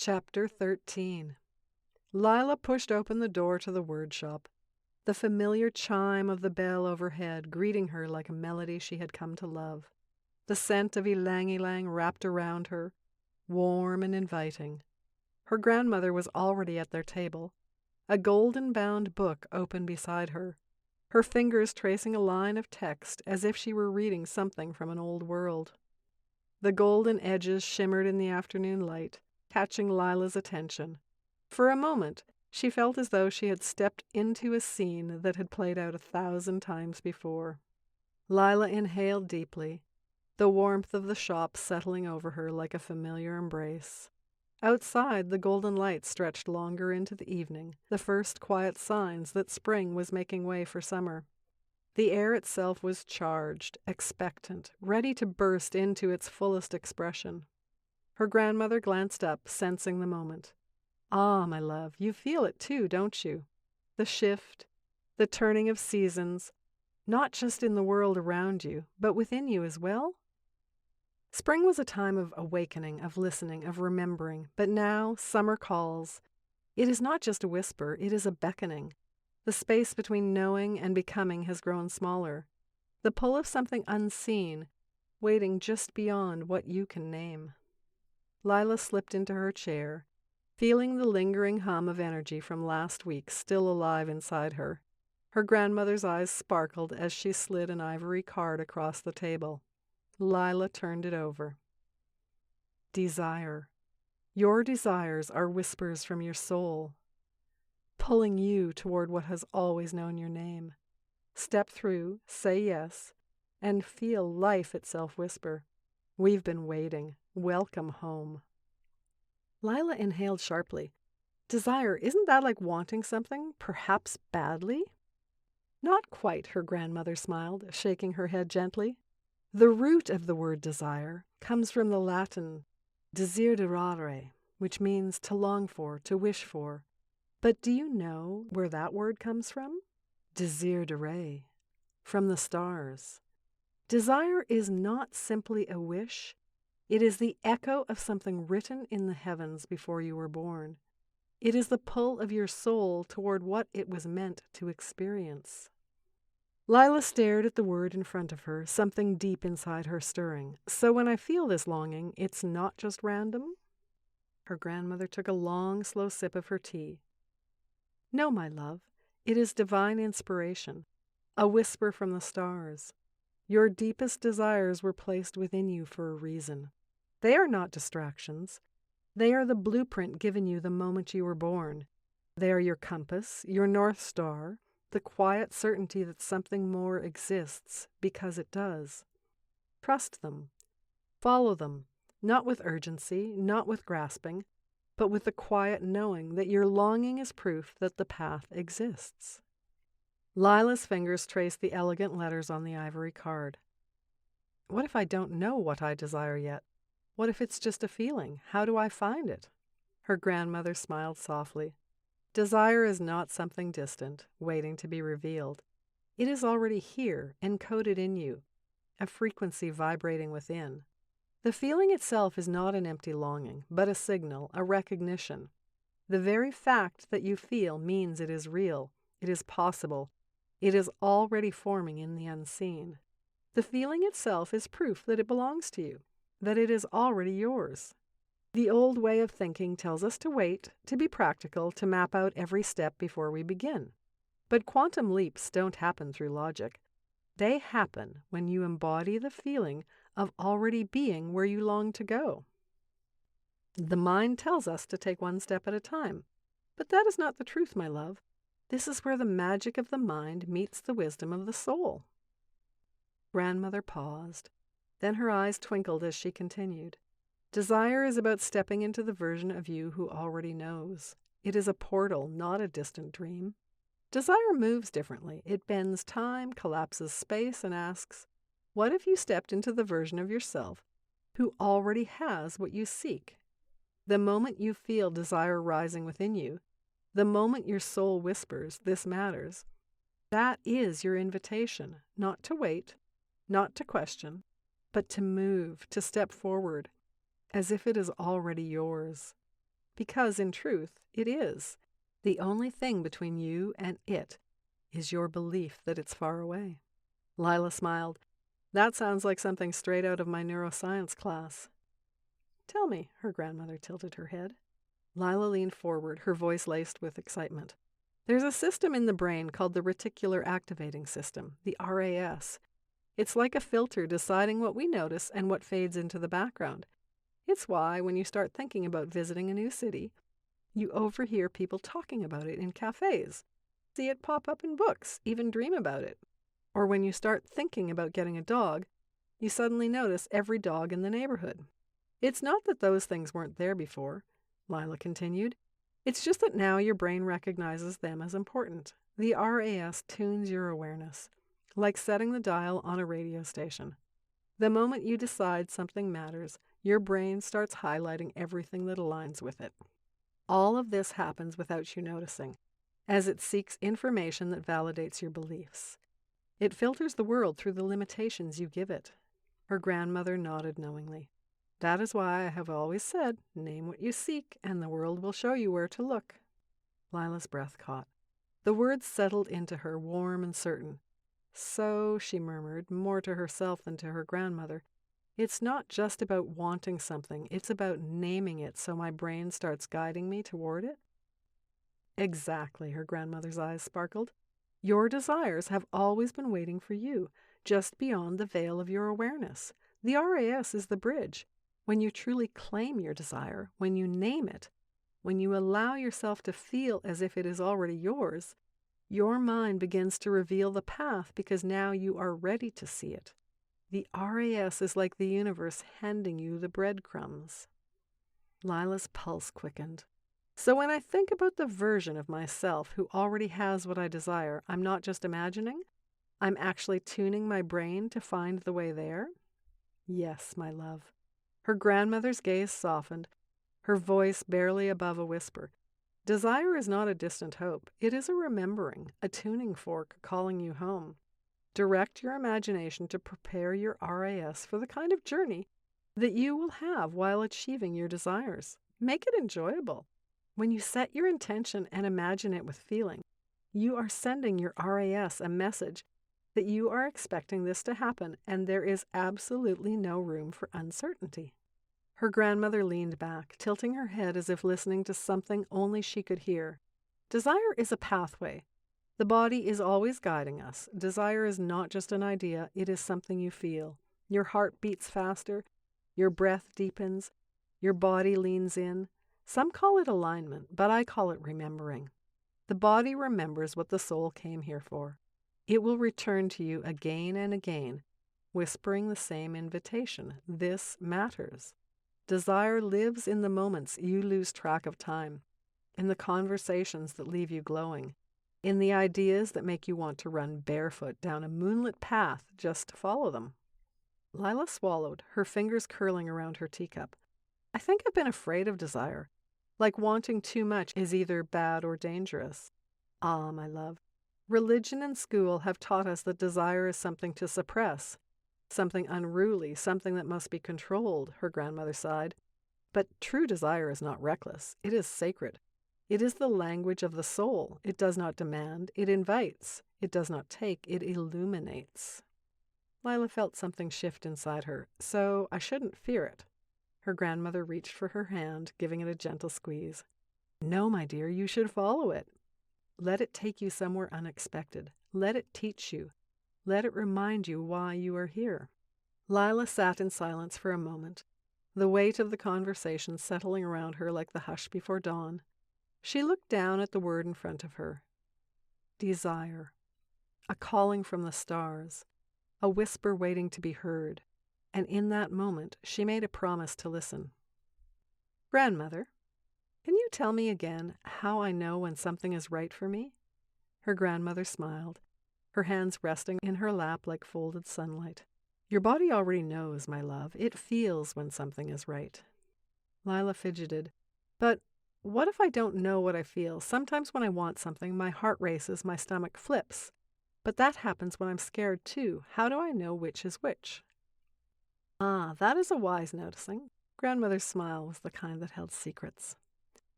Chapter 13. Lila pushed open the door to the word shop, the familiar chime of the bell overhead greeting her like a melody she had come to love. The scent of ylang-ylang wrapped around her, warm and inviting. Her grandmother was already at their table, a golden-bound book open beside her, her fingers tracing a line of text as if she were reading something from an old world. The golden edges shimmered in the afternoon light, catching Lila's attention. For a moment, she felt as though she had stepped into a scene that had played out 1,000 times before. Lila inhaled deeply, the warmth of the shop settling over her like a familiar embrace. Outside, the golden light stretched longer into the evening, the first quiet signs that spring was making way for summer. The air itself was charged, expectant, ready to burst into its fullest expression. Her grandmother glanced up, sensing the moment. "Ah, my love, you feel it too, don't you? The shift, the turning of seasons, not just in the world around you, but within you as well?" Spring was a time of awakening, of listening, of remembering, but now summer calls. It is not just a whisper, it is a beckoning. The space between knowing and becoming has grown smaller. The pull of something unseen, waiting just beyond what you can name. Lila slipped into her chair, feeling the lingering hum of energy from last week still alive inside her. Her grandmother's eyes sparkled as she slid an ivory card across the table. Lila turned it over. Desire. Your desires are whispers from your soul, pulling you toward what has always known your name. Step through, say yes, and feel life itself whisper, "We've been waiting. Welcome home." Lila inhaled sharply. Desire, isn't that like wanting something, perhaps badly? Not quite, her grandmother smiled, shaking her head gently. The root of the word desire comes from the Latin desiderare, which means to long for, to wish for. But do you know where that word comes from? Desiderare, from the stars. Desire is not simply a wish. It is the echo of something written in the heavens before you were born. It is the pull of your soul toward what it was meant to experience. Lila stared at the word in front of her, something deep inside her stirring. So when I feel this longing, it's not just random? Her grandmother took a long, slow sip of her tea. No, my love, it is divine inspiration, a whisper from the stars. Your deepest desires were placed within you for a reason. They are not distractions. They are the blueprint given you the moment you were born. They are your compass, your North Star, the quiet certainty that something more exists because it does. Trust them. Follow them, not with urgency, not with grasping, but with the quiet knowing that your longing is proof that the path exists. Lila's fingers traced the elegant letters on the ivory card. What if I don't know what I desire yet? What if it's just a feeling? How do I find it? Her grandmother smiled softly. Desire is not something distant, waiting to be revealed. It is already here, encoded in you, a frequency vibrating within. The feeling itself is not an empty longing, but a signal, a recognition. The very fact that you feel means it is real, it is possible, it is already forming in the unseen. The feeling itself is proof that it belongs to you, that it is already yours. The old way of thinking tells us to wait, to be practical, to map out every step before we begin. But quantum leaps don't happen through logic. They happen when you embody the feeling of already being where you long to go. The mind tells us to take one step at a time. But that is not the truth, my love. This is where the magic of the mind meets the wisdom of the soul. Grandmother paused. Then her eyes twinkled as she continued. Desire is about stepping into the version of you who already knows. It is a portal, not a distant dream. Desire moves differently. It bends time, collapses space, and asks, what if you stepped into the version of yourself who already has what you seek? The moment you feel desire rising within you, the moment your soul whispers, this matters, that is your invitation, not to wait, not to question, but to move, to step forward, as if it is already yours. because in truth, it is. The only thing between you and it is your belief that it's far away. Lila smiled. That sounds like something straight out of my neuroscience class. Tell me, her grandmother tilted her head. Lila leaned forward, her voice laced with excitement. There's a system in the brain called the reticular activating system, the RAS. It's like a filter deciding what we notice and what fades into the background. It's why, when you start thinking about visiting a new city, you overhear people talking about it in cafes, see it pop up in books, even dream about it. Or when you start thinking about getting a dog, you suddenly notice every dog in the neighborhood. It's not that those things weren't there before, Lila continued. It's just that now your brain recognizes them as important. The RAS tunes your awareness, like setting the dial on a radio station. The moment you decide something matters, your brain starts highlighting everything that aligns with it. All of this happens without you noticing, as it seeks information that validates your beliefs. It filters the world through the limitations you give it. Her grandmother nodded knowingly. That is why I have always said, name what you seek, and the world will show you where to look. Lila's breath caught. The words settled into her, warm and certain. So, she murmured, more to herself than to her grandmother, it's not just about wanting something, it's about naming it so my brain starts guiding me toward it. Exactly, her grandmother's eyes sparkled. Your desires have always been waiting for you, just beyond the veil of your awareness. The RAS is the bridge. When you truly claim your desire, when you name it, when you allow yourself to feel as if it is already yours, your mind begins to reveal the path because now you are ready to see it. The RAS is like the universe handing you the breadcrumbs. Lila's pulse quickened. So when I think about the version of myself who already has what I desire, I'm not just imagining, I'm actually tuning my brain to find the way there? Yes, my love. Her grandmother's gaze softened, her voice barely above a whisper. Desire is not a distant hope. It is a remembering, a tuning fork calling you home. Direct your imagination to prepare your RAS for the kind of journey that you will have while achieving your desires. Make it enjoyable. When you set your intention and imagine it with feeling, you are sending your RAS a message that you are expecting this to happen, and there is absolutely no room for uncertainty. Her grandmother leaned back, tilting her head as if listening to something only she could hear. Desire is a pathway. The body is always guiding us. Desire is not just an idea, it is something you feel. Your heart beats faster, your breath deepens, your body leans in. Some call it alignment, but I call it remembering. The body remembers what the soul came here for. It will return to you again and again, whispering the same invitation. This matters. Desire lives in the moments you lose track of time, in the conversations that leave you glowing, in the ideas that make you want to run barefoot down a moonlit path just to follow them. Lila swallowed, her fingers curling around her teacup. I think I've been afraid of desire, like wanting too much is either bad or dangerous. Ah, my love, religion and school have taught us that desire is something to suppress, something unruly, something that must be controlled, her grandmother sighed. But true desire is not reckless. It is sacred. It is the language of the soul. It does not demand. It invites. It does not take. It illuminates. Lila felt something shift inside her, so I shouldn't fear it. Her grandmother reached for her hand, giving it a gentle squeeze. No, my dear, you should follow it. Let it take you somewhere unexpected. Let it teach you. Let it remind you why you are here. Lila sat in silence for a moment, the weight of the conversation settling around her like the hush before dawn. She looked down at the word in front of her. Desire. A calling from the stars. A whisper waiting to be heard. And in that moment, she made a promise to listen. Grandmother, can you tell me again how I know when something is right for me? Her grandmother smiled, her hands resting in her lap like folded sunlight. Your body already knows, my love. It feels when something is right. Lila fidgeted. But what if I don't know what I feel? Sometimes when I want something, my heart races, my stomach flips. But that happens when I'm scared too. How do I know which is which? Ah, that is a wise noticing. Grandmother's smile was the kind that held secrets.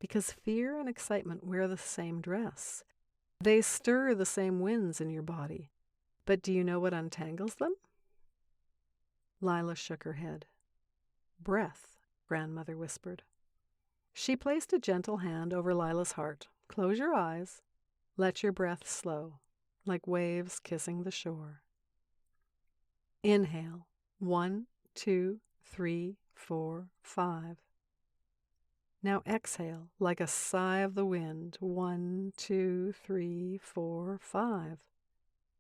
because fear and excitement wear the same dress. They stir the same winds in your body. But do you know what untangles them? Lila shook her head. Breath, grandmother whispered. She placed a gentle hand over Lila's heart. Close your eyes. Let your breath slow, like waves kissing the shore. Inhale. 1, 2, 3, 4, 5. Now exhale, like a sigh of the wind. 1, 2, 3, 4, 5.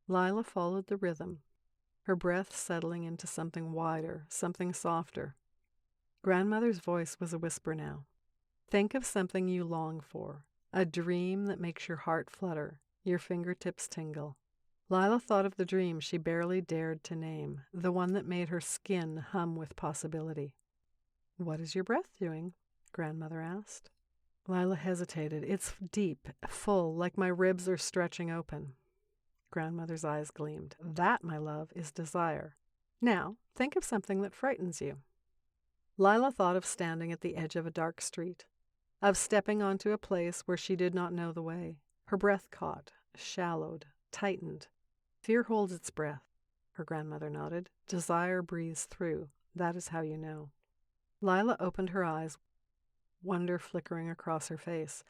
Lila followed the rhythm, her breath settling into something wider, something softer. Grandmother's voice was a whisper now. Think of something you long for, a dream that makes your heart flutter, your fingertips tingle. Lila thought of the dream she barely dared to name, the one that made her skin hum with possibility. What is your breath doing? Grandmother asked. Lila hesitated. It's deep, full, like my ribs are stretching open. Grandmother's eyes gleamed. That, my love, is desire. Now, think of something that frightens you. Lila thought of standing at the edge of a dark street, of stepping onto a place where she did not know the way. Her breath caught, shallowed, tightened. Fear holds its breath. Her grandmother nodded. Desire breathes through. That is how you know. Lila opened her eyes, wonder flickering across her face.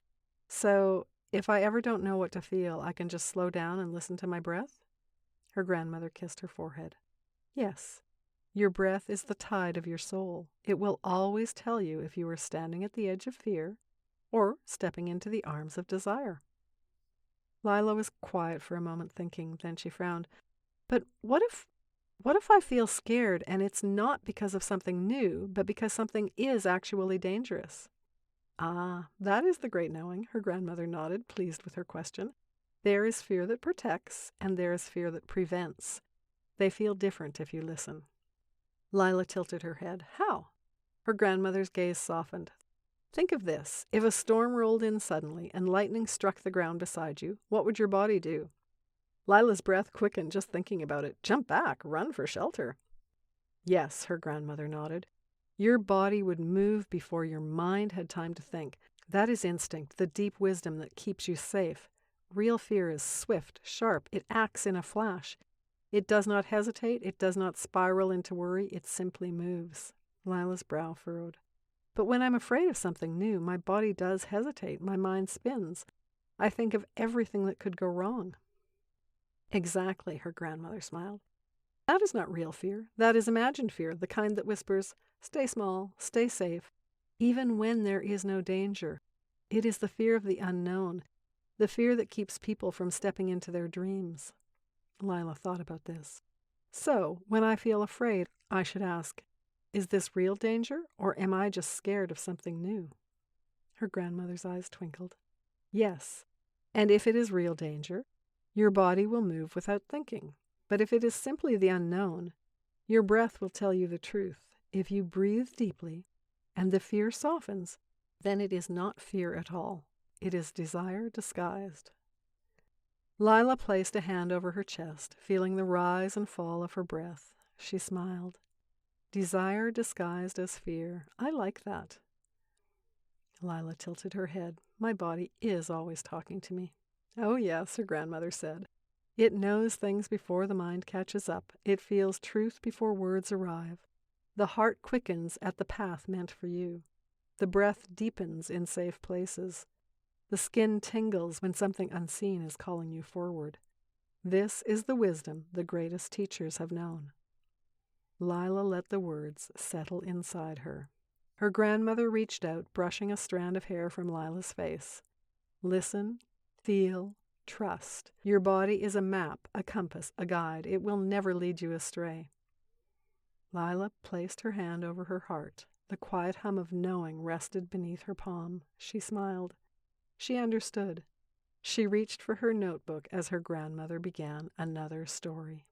So, if I ever don't know what to feel, I can just slow down and listen to my breath? Her grandmother kissed her forehead. Yes. Your breath is the tide of your soul. It will always tell you if you are standing at the edge of fear or stepping into the arms of desire. Lila was quiet for a moment thinking, then she frowned. But what if I feel scared and it's not because of something new, but because something is actually dangerous? Ah, that is the great knowing, her grandmother nodded, pleased with her question. There is fear that protects, and there is fear that prevents. They feel different if you listen. Lila tilted her head. How? Her grandmother's gaze softened. Think of this. If a storm rolled in suddenly and lightning struck the ground beside you, what would your body do? Lila's breath quickened just thinking about it. Jump back, run for shelter. Yes, her grandmother nodded. Your body would move before your mind had time to think. That is instinct, the deep wisdom that keeps you safe. Real fear is swift, sharp. It acts in a flash. It does not hesitate. It does not spiral into worry. It simply moves. Lila's brow furrowed. But when I'm afraid of something new, my body does hesitate. My mind spins. I think of everything that could go wrong. Exactly, her grandmother smiled. That is not real fear. That is imagined fear, the kind that whispers, stay small, stay safe, even when there is no danger. It is the fear of the unknown, the fear that keeps people from stepping into their dreams. Lila thought about this. So, when I feel afraid, I should ask, is this real danger, or am I just scared of something new? Her grandmother's eyes twinkled. Yes, and if it is real danger, your body will move without thinking. But if it is simply the unknown, your breath will tell you the truth. If you breathe deeply and the fear softens, then it is not fear at all. It is desire disguised. Lila placed a hand over her chest, feeling the rise and fall of her breath. She smiled. Desire disguised as fear. I like that. Lila tilted her head. My body is always talking to me. Oh yes, her grandmother said. It knows things before the mind catches up. It feels truth before words arrive. The heart quickens at the path meant for you. The breath deepens in safe places. The skin tingles when something unseen is calling you forward. This is the wisdom the greatest teachers have known. Lila let the words settle inside her. Her grandmother reached out, brushing a strand of hair from Lila's face. Listen, feel, trust. Your body is a map, a compass, a guide. It will never lead you astray. Lila placed her hand over her heart. The quiet hum of knowing rested beneath her palm. She smiled. She understood. She reached for her notebook as her grandmother began another story.